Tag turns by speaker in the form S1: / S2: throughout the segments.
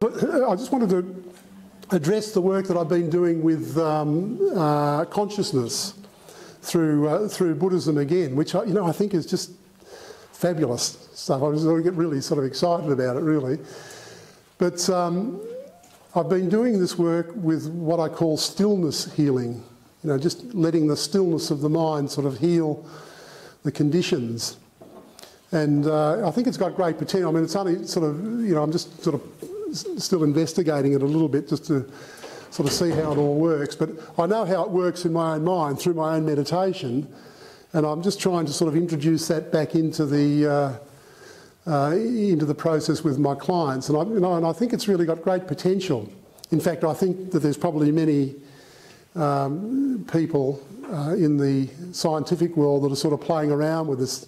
S1: I just wanted to address the work that I've been doing with consciousness through Buddhism again, which I think is just fabulous stuff. I get really sort of excited about it, really. But I've been doing this work with what I call stillness healing. Just letting the stillness of the mind sort of heal the conditions. And I think it's got great potential. I mean, it's only sort of, I'm just sort of still investigating it a little bit just to sort of see how it all works. But I know how it works in my own mind through my own meditation, and I'm just trying to sort of introduce that back into the process with my clients. And I think it's really got great potential. In fact, I think that there's probably many people in the scientific world that are sort of playing around with this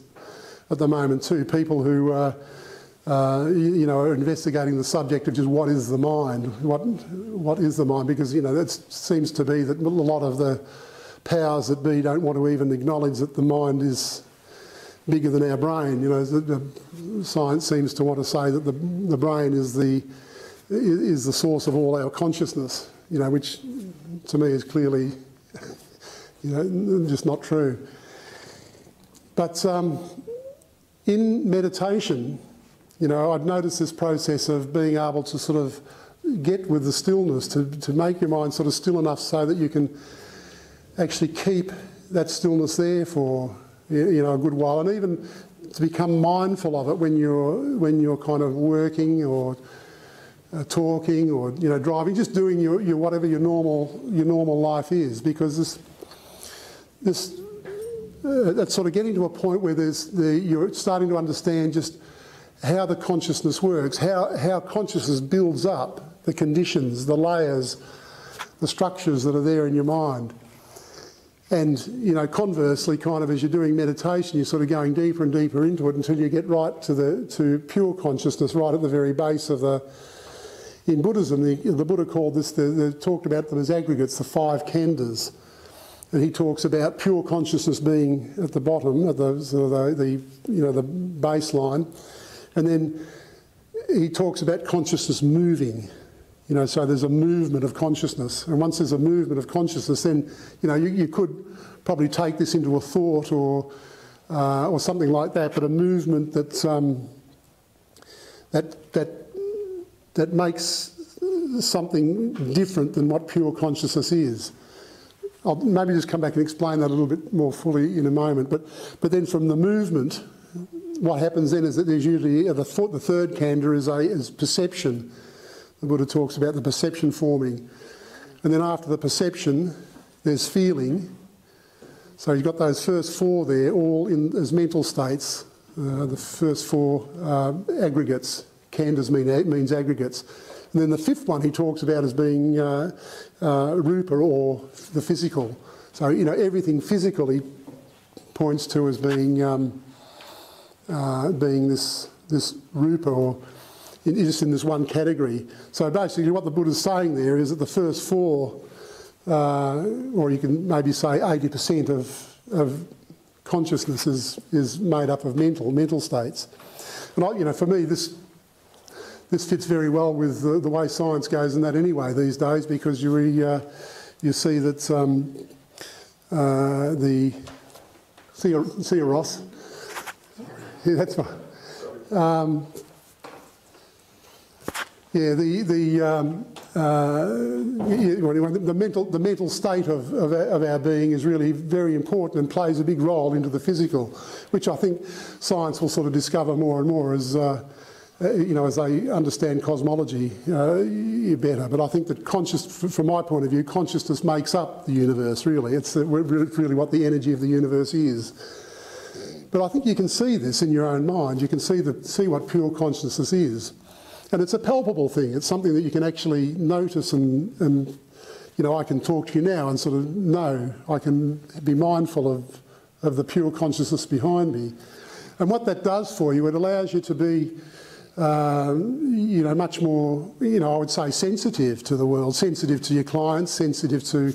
S1: at the moment too. People who are investigating the subject of just what is the mind, what is the mind, because that seems to be that a lot of the powers that be don't want to even acknowledge that the mind is bigger than our brain. The science seems to want to say that the brain is the source of all our consciousness, which to me is clearly just not true. But in meditation, I've noticed this process of being able to sort of get with the stillness, to make your mind sort of still enough so that you can actually keep that stillness there for a good while, and even to become mindful of it when you're kind of working or talking or driving, just doing your whatever your normal life is, because that's sort of getting to a point where you're starting to understand just how the consciousness works, how consciousness builds up the conditions, the layers, the structures that are there in your mind. And conversely, kind of as you're doing meditation, you're sort of going deeper and deeper into it until you get right to pure consciousness, right at the very base of the. In Buddhism, the Buddha called this, they talked about them as aggregates, the 5 khandhas. And he talks about pure consciousness being at the bottom, at the baseline. And then he talks about consciousness moving. So there's a movement of consciousness. And once there's a movement of consciousness, then, you could probably take this into a thought or something like that, but a movement that makes something different than what pure consciousness is. I'll maybe just come back and explain that a little bit more fully in a moment. But then from the movement, what happens then is that there's usually the third khandha is perception. The Buddha talks about the perception forming. And then after the perception, there's feeling. So you've got those first 4 there, all as mental states, the first 4 aggregates. Khandhas means aggregates. And then the 5th one he talks about as being rupa, or the physical. So, everything physically points to as being this rupa, or just in this one category. So basically what the Buddha's saying there is that the first 4, or you can maybe say 80% of consciousness is made up of mental states. And for me, this fits very well with the way science goes and that anyway these days, because you see that the Ross. Yeah, that's fine. The mental state of our being is really very important and plays a big role into the physical, which I think science will sort of discover more and more as they understand cosmology better. But I think that from my point of view, consciousness makes up the universe, really. It's really what the energy of the universe is. But I think you can see this in your own mind. You can see what pure consciousness is. And it's a palpable thing. It's something that you can actually notice and I can talk to you now and sort of know. I can be mindful of the pure consciousness behind me. And what that does for you, it allows you to be much more, I would say sensitive to the world, sensitive to your clients, sensitive to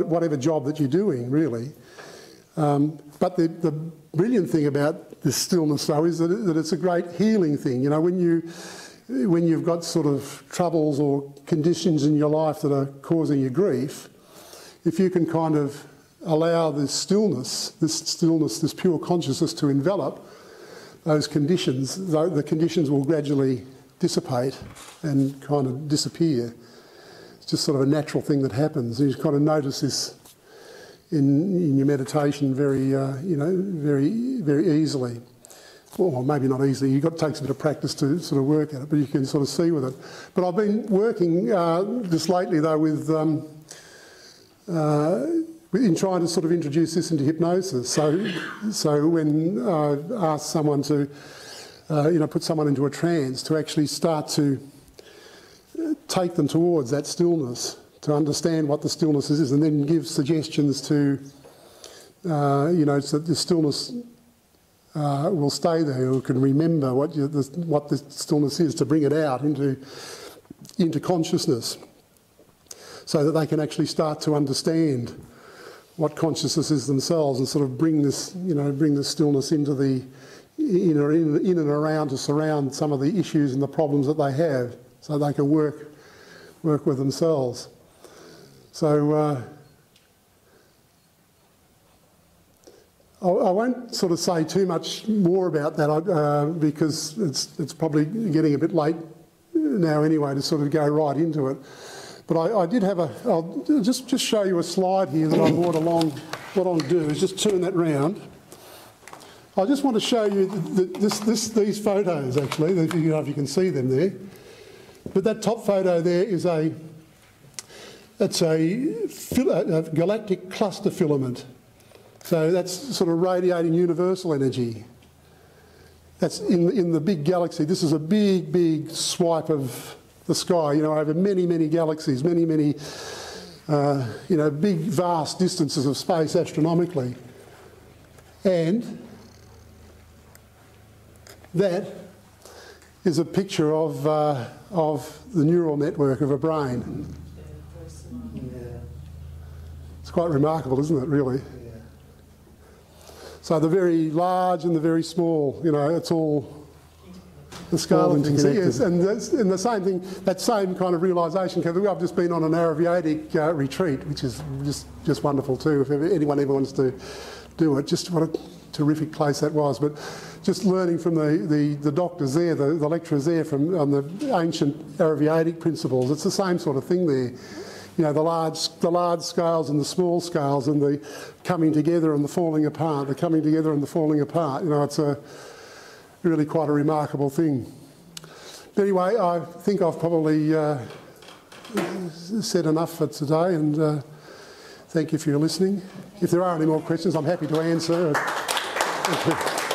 S1: whatever job that you're doing, really. But the brilliant thing about this stillness, though, is that it's a great healing thing. When when you've got sort of troubles or conditions in your life that are causing you grief, if you can kind of allow this stillness, this pure consciousness to envelop those conditions, the conditions will gradually dissipate and kind of disappear. It's just sort of a natural thing that happens. You kind of notice this in your meditation very easily. Well, maybe not easily. It takes a bit of practice to sort of work at it, but you can sort of see with it. But I've been working just lately though with in trying to sort of introduce this into hypnosis. So when I've asked someone to, put someone into a trance, to actually start to take them towards that stillness, to understand what the stillness is, and then give suggestions to, so that the stillness will stay there, or can remember what the stillness is, to bring it out into consciousness, so that they can actually start to understand what consciousness is themselves, and sort of bring this stillness into the in and around to surround some of the issues and the problems that they have, so they can work with themselves. So I won't sort of say too much more about that because it's probably getting a bit late now anyway to sort of go right into it. But I did have I'll just show you a slide here that I brought along. What I'll do is just turn that round. I just want to show you these photos actually, if you can see them there. But that top photo there is a galactic cluster filament. So that's sort of radiating universal energy. That's in the big galaxy. This is a big swipe of the sky, over many galaxies, many big vast distances of space astronomically. And that is a picture of the neural network of a brain. It's quite remarkable, isn't it, really? So the very large and the very small, it's all the scale of things. Yes, and the same thing, that same kind of realisation. I've just been on an Ayurvedic retreat, which is just wonderful too. If anyone ever wants to do it, just what a terrific place that was. But just learning from the doctors there, the lecturers there, on the ancient Ayurvedic principles, it's the same sort of thing there. The large scales and the small scales, and the coming together and the falling apart, the coming together and the falling apart. It's really quite a remarkable thing. But anyway, I think I've probably said enough for today, and thank you for your listening. If there are any more questions, I'm happy to answer. Thank you.